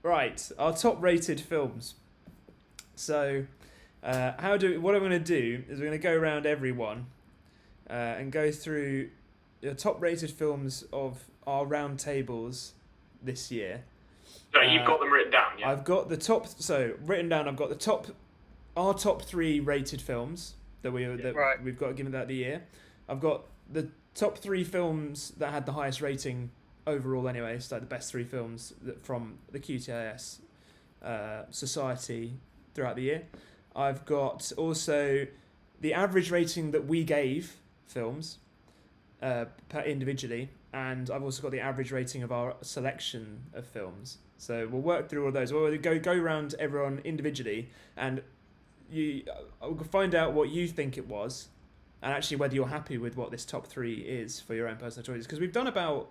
Right, our top-rated films. So, what I'm going to do is we're going to go around everyone and go through the top-rated films of our roundtables this year. So you've got them written down, yeah? I've got the top. So written down, I've got our top three rated films that Right. we've got given that the year. I've got the top three films that had the highest rating overall. Anyway, so like the best three films from the QTAS society throughout the year. I've got also the average rating that we gave films individually, and I've also got the average rating of our selection of films. So we'll work through all of those. We'll go around everyone individually, and I'll find out what you think it was, and actually whether you're happy with what this top three is for your own personal choices. Because we've done about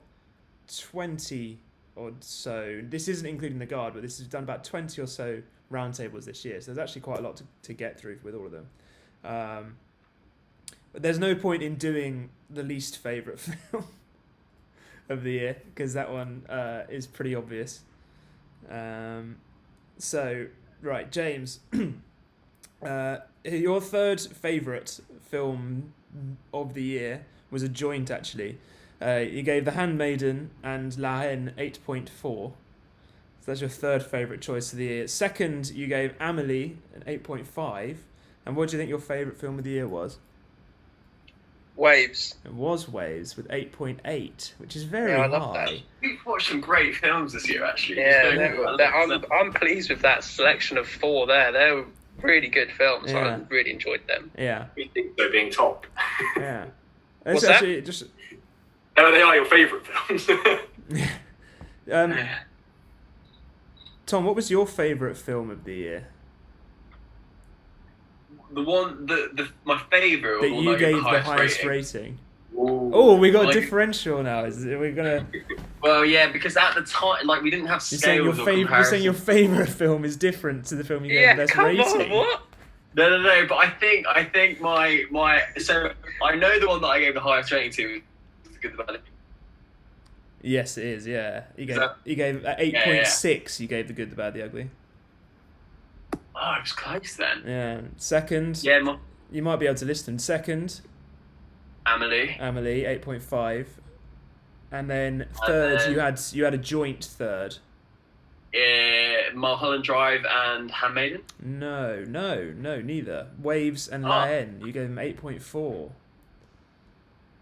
20 or so. This isn't including the guard, but this has done about 20 or so roundtables this year. So there's actually quite a lot to get through with all of them. But there's no point in doing the least favourite film of the year, because that one is pretty obvious. So, right, James, your third favourite film of the year was a joint, actually. You gave The Handmaiden and La Haine 8.4. So that's your third favourite choice of the year. Second, you gave Amelie an 8.5. And what do you think your favourite film of the year was? Waves. It was Waves with 8.8, which is very Yeah, I love high. that. We've watched some great films this year, actually. Yeah, I'm pleased with that selection of four there. They're really good films. Yeah. I really enjoyed them. Yeah, We think so being top. yeah. What's It's actually just No, they are your favourite films. Tom, what was your favourite film of the year My favourite, that or you like gave the the highest highest rating? Ooh. Oh, we got a Like- differential now. We're gonna. Well, yeah, because at the time, like, we didn't have You're saying scales your or favorite. You're saying your comparisons. favourite film is different to the film you gave Yeah, the best come rating. on, what? No, but I think my so I know the one that I gave the highest rating to was The Good, the Bad, and the Yes, it is. Yeah, Is that- you gave at 8.6. You gave The Good, the Bad, the Ugly. Oh, it was close then. Yeah. Second, Yeah, you might be able to list them. Second, Amelie. Amelie 8.5, and then third, then- you had a joint third. Mulholland Drive and Handmaiden. No, neither. Waves and La Haine, you gave them 8.4.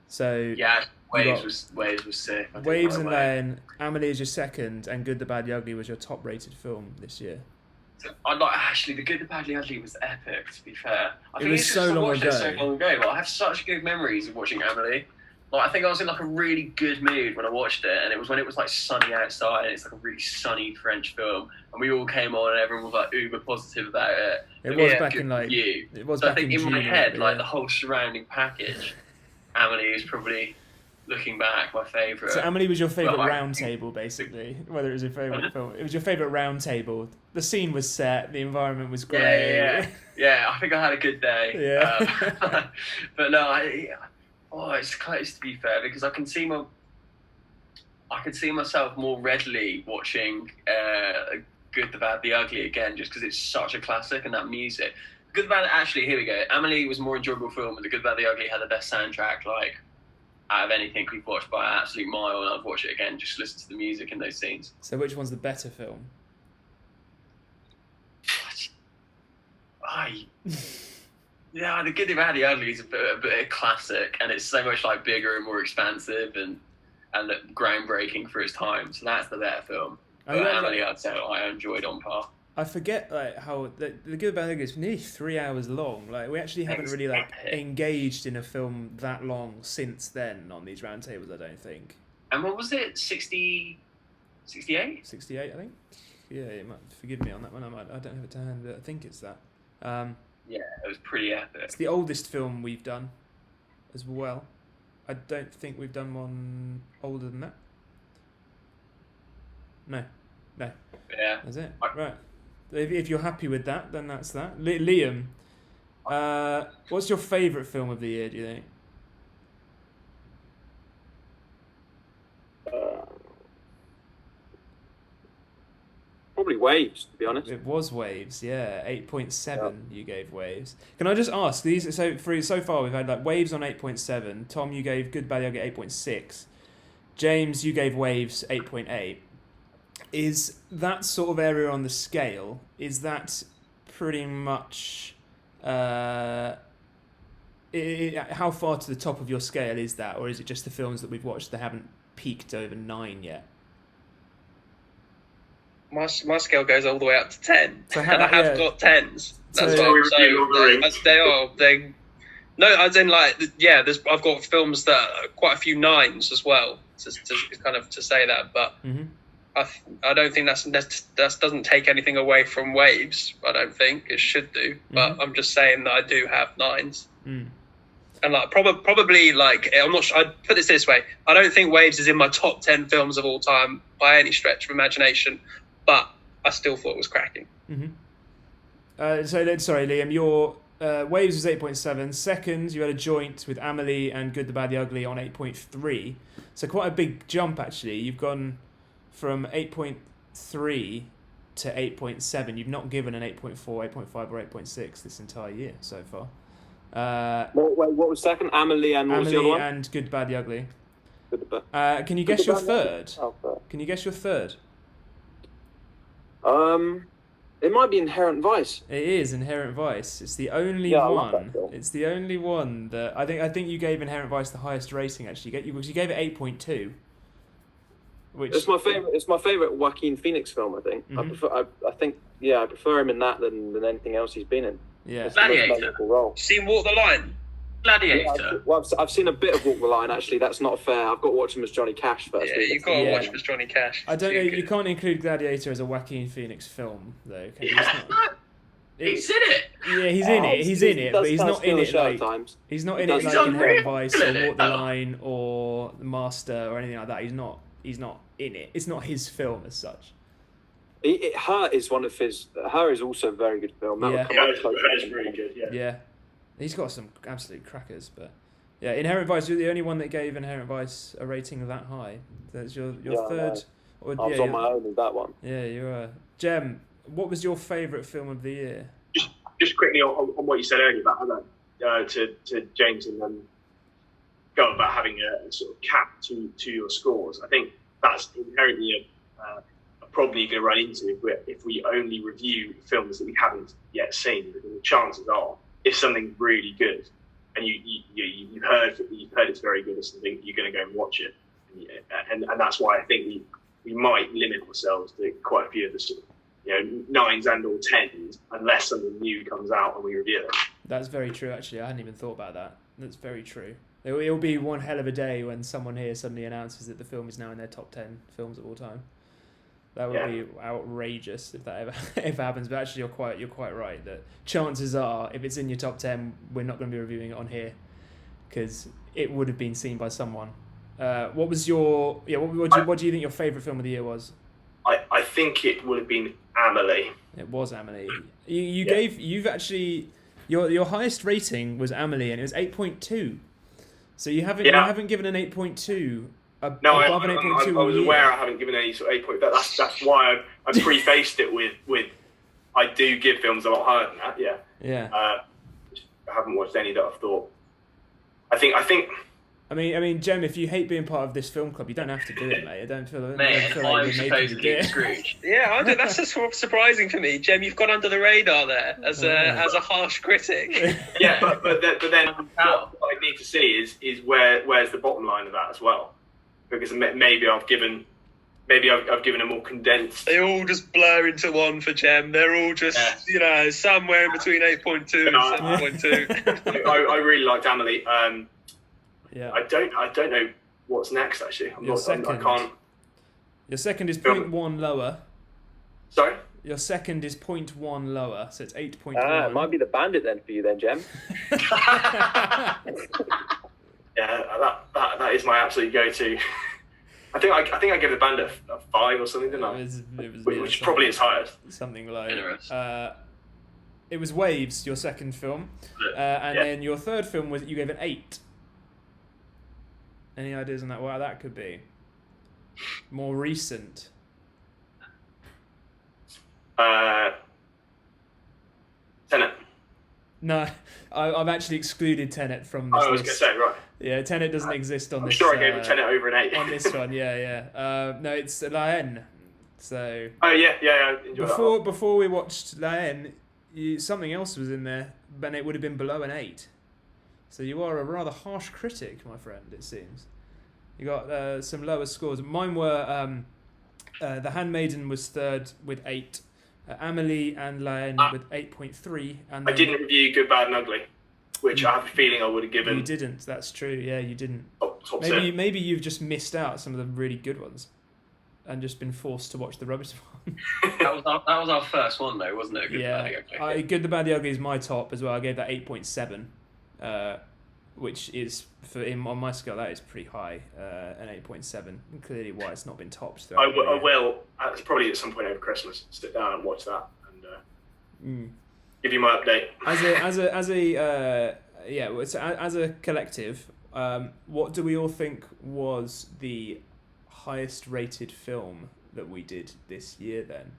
So Yeah, Waves got was sick. I did Waves like and Waves. La Haine, Amelie is your second, and Good, the Bad, the Ugly was your top rated film this year. So, I like actually The Good, the Bad, the Ugly was epic. To be fair, I think was it's so just I long watched it so ago. long ago, but I have such good memories of watching Amelie. Like, I think I was in like a really good mood when I watched it, and it was when it was like sunny outside, and it's like a really sunny French film, and we all came on, and everyone was like uber positive about it. It was Yeah, back Good in for like you. it was So I back think in in June. my head, yeah. like the whole surrounding package, Amelie is probably looking back my favourite. So Amelie was your favourite Well, I- round table, basically. Whether it was your favourite film, it was your favourite round table. The scene was set, the environment was great. Yeah, I think I had a good day. Yeah. But no, it's close to be fair because I can see myself more readily watching Good, the Bad, the Ugly again, just because it's such a classic and that music. Good, the Bad, actually, here we go. Amelie was a more enjoyable film, but The Good, the Bad, the Ugly had the best soundtrack, like, out of anything we've watched by an absolute mile, and I'd watch it again just to listen to the music in those scenes. So which one's the better film? Yeah, The Good, the Bad, the Ugly is a bit of a classic, and it's so much like bigger and more expansive and groundbreaking for its time. So that's the better film. But Amelie, I'd say I enjoyed on par. I forget like how the Good, Bad, Ugly is nearly 3 hours long. Like we actually haven't really like engaged in a film that long since then on these roundtables. I don't think. And what was it? 68? 68, I think. Yeah, you might forgive me on that one. I don't have it to hand, but I think it's that. Yeah, it was pretty epic. It's the oldest film we've done, as well. I don't think we've done one older than that. No. Yeah. That's it. Right. If you're happy with that, then that's that. Liam, what's your favourite film of the year, do you think? Probably Waves, to be honest. It was Waves, yeah. 8.7 you gave Waves. Can I just ask, these so far we've had like Waves on 8.7, Tom, you gave Good Bad Ugly 8.6, James, you gave Waves 8.8. Is that sort of area on the scale, is that pretty much... how far to the top of your scale is that, or is it just the films that we've watched that haven't peaked over 9 yet? My scale goes all the way up to 10, So and I have got 10s. That's So- what I'm saying. They are. No, as in like, yeah. I've got films that are quite a few 9s as well. To say that, but I don't think that doesn't take anything away from Waves. I don't think it should do, but I'm just saying that I do have 9s. And like probably like I'm not sure. I'd put this way: I don't think Waves is in my top 10 films of all time by any stretch of imagination, but I still thought it was cracking. Sorry, Liam, your Waves was 8.7. Second, you had a joint with Amelie and Good, the Bad, the Ugly on 8.3. So quite a big jump, actually. You've gone from 8.3 to 8.7. You've not given an 8.4, 8.5, or 8.6 this entire year so far. What was second? Amelie and what was the other one? And Good, Bad, the Ugly. Can you Good, guess the your Bad, third? Oh, fair. Can you guess your third? It might be Inherent Vice. It is Inherent Vice. It's the only I love that one. film. It's the only one that I think you gave Inherent Vice the highest rating. Actually, you gave it 8.2. Which It's my favorite. It's my favorite Joaquin Phoenix film. I think. I prefer him in that than anything else he's been in. Yeah. It's the most Gladiator. memorable role. Seen Walk the Line? Gladiator. I've seen a bit of Walk the Line. Actually, that's not fair. I've got to watch him as Johnny Cash first. Yeah, you've got to Yeah. watch with Johnny Cash. I don't know. Too You good. can't include Gladiator as a Joaquin Phoenix film, though. Can you? He's in it. Yeah, he's in it. He's in it, but he's not in it like times. he's not in He it does. like He's Inherent unreal, Vice isn't or it? Walk the Line or The Master or anything like that. He's not in it. It's not his film as such. Her is one of his. Her is also a very good film. That Yeah. would come up That close. is really good, yeah. Yeah, he's got some absolute crackers, but yeah, Inherent Vice. You're the only one that gave Inherent Vice a rating that high. That's your Yeah, I third. know. Or, I was on my own with that one. Yeah, you're a Jem. What was your favourite film of the year? Just quickly on what you said earlier about to James and go about having a sort of cap to your scores. I think that's inherently probably going to run into if we only review films that we haven't yet seen. Because the chances are, if something's really good and you've heard it's very good or something, you're going to go and watch it, and that's why I think we might limit ourselves to quite a few of the sort of 9s and or 10s unless something new comes out and we review it. That's very true, actually. I hadn't even thought about that. That's very true. It'll be one hell of a day when someone here suddenly announces that the film is now in their top 10 films of all time. That would be outrageous if that ever happens. But actually, you're quite right that chances are, if it's in your top 10, we're not going to be reviewing it on here because it would have been seen by someone. What was your what do you think your favourite film of the year was? I think it would have been Amelie. It was Amelie. You've actually your highest rating was Amelie and it was 8.2. So you haven't given an 8.2 above an 8.2. I was aware I haven't given any sort of 8.2. That's why I prefaced it with I do give films a lot higher than that. Yeah. Yeah. I haven't watched any that I've thought. I think. I mean, Jem, if you hate being part of this film club, you don't have to do it, mate. I don't feel Mate, like I'm you're making me supposedly do it. Scrooge. Yeah, that's just sort of surprising for me. Jem, you've gone under the radar there as a harsh critic. Yeah, but then what I need to see is where's the bottom line of that as well, because maybe I've given a more condensed. They all just blur into one for Jem. They're all just somewhere in between 8.2 and 7.2. I really liked Amelie. Yeah. I don't know what's next actually. I can't. Your second is 0.1 lower. Sorry. Your second is 0.1 lower, so it's 8.1. It might be The Bandit then for you then, Jem. Yeah, that is my absolute go-to. I think I gave The Bandit a 5 or something, didn't I? Which probably is highest. Something low. Generous. It was Waves, your second film, and then your third film was you gave an 8. Any ideas on that? Wow, that could be more recent. Tenet. No, I've actually excluded Tenet from this I was going to list. say, right. Yeah, Tenet doesn't exist on I'm this. sure I gave Tenet over an 8. On this one, yeah. No, it's La Haine. So. Oh yeah. Enjoy Before we watched La Haine, something else was in there, and it would have been below an 8. So you are a rather harsh critic, my friend. It seems. You got some lower scores. Mine were The Handmaiden was third with 8. Amelie and La Haine with 8.3. And I didn't review Good, Bad and Ugly, which I have a feeling I would have given. You didn't. That's true. Yeah, you didn't. Top set. Maybe you've just missed out some of the really good ones, and just been forced to watch the rubbish one. that was our first one though, wasn't it? Good, Bad, the Ugly. Good, the Bad, the Ugly is my top as well. I gave that 8.7, which is on my scale that is pretty high. An 8.7. Clearly, why it's not been topped. I will. Probably at some point over Christmas. Sit down and watch that and give you my update. As a collective, what do we all think was the highest rated film that we did this year? Then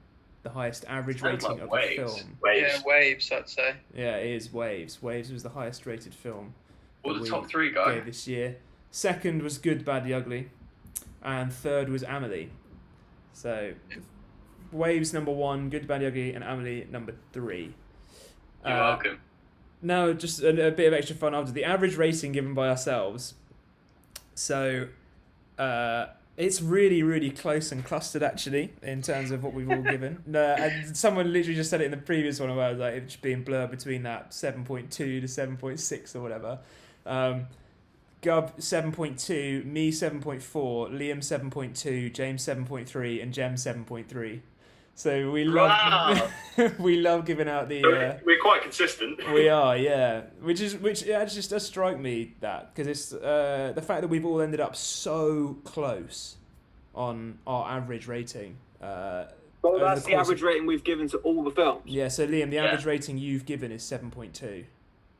the highest average rating of a film. Waves. Yeah, Waves, I'd say. Yeah, it is Waves. Waves was the highest rated film. What the top 3 guys this year? Second was Good, Bad, the Ugly, and third was Amelie. So, Waves number 1, Good, Bad, the Ugly, and Amelie number 3. You're welcome. No, just a bit of extra fun after the average rating given by ourselves. So, it's really, really close and clustered actually in terms of what we've all given. And someone literally just said it in the previous one where I was like, it's being blurred between that 7.2 to 7.6 or whatever. Gub 7.2, me 7.4, Liam 7.2, James 7.3, and Jem 7.3. So we love we love giving out the. We're quite consistent. We are, yeah. Which just does strike me that because it's the fact that we've all ended up so close on our average rating. Well, that's the average rating we've given to all the films. Yeah. So Liam, the average rating you've given is 7.2.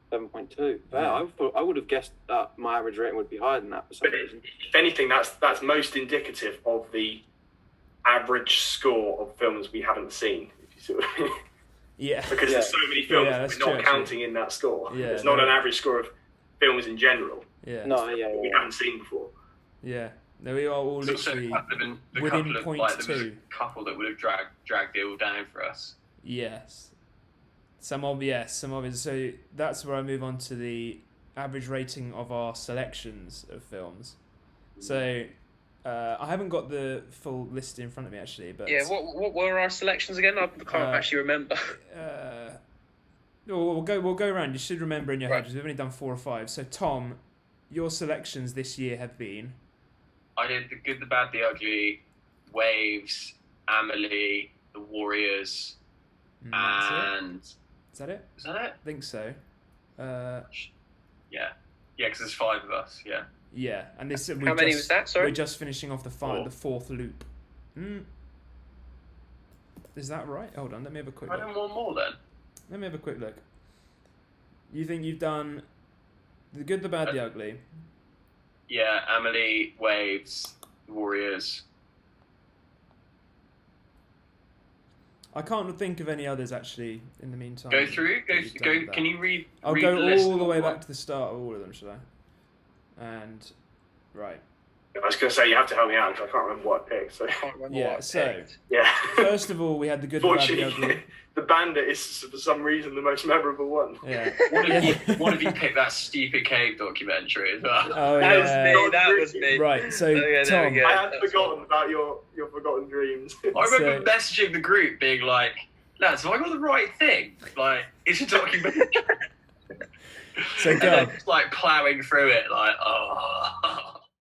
7.2. Yeah, I would have guessed that my average rating would be higher than that for some reason. If anything, that's most indicative of the average score of films we haven't seen. If you see what I mean. Yeah. Because there's so many films we're not counting in that score. Yeah, it's not an average score of films in general. Yeah. We haven't seen before. Yeah. No, we are all literally within 0.2. Couple that would have dragged it all down for us. Yes. Some of it. So that's where I move on to the average rating of our selections of films. So I haven't got the full list in front of me actually, but what were our selections again? I can't actually remember. We'll go around. You should remember in your head because we've only done 4 or 5. So Tom, your selections this year have been. I did The Good, the Bad, the Ugly, Waves, Amelie, The Warriors, and. Is that it? Is that it? I think so. Yeah, because there's 5 of us. Yeah. Yeah, and this. How many was that? Sorry. We're just finishing off the 4th loop. Is that right? Hold on, let me have a quick look. I don't want more then. Let me have a quick look. You think you've done The Good, the Bad, the Ugly? Yeah, Amelie, Waves, Warriors. I can't think of any others actually. In the meantime, Go through. Go. Can you read? I'll read go the list all the way back to the start of all of them, should I? And right. I was going to say you have to help me out because I can't remember what I picked. So. Yeah. First of all, we had The Good, the Bad, the Ugly. The Bandit is for some reason the most memorable one. Yeah. One of you picked that stupid cave documentary as well. Oh, That was me. Right. So Tom, I had forgotten about your forgotten dreams. I remember messaging the group being like, "Lads, have I got the right thing? Like, it's a documentary." So and then just like ploughing through it, like, oh.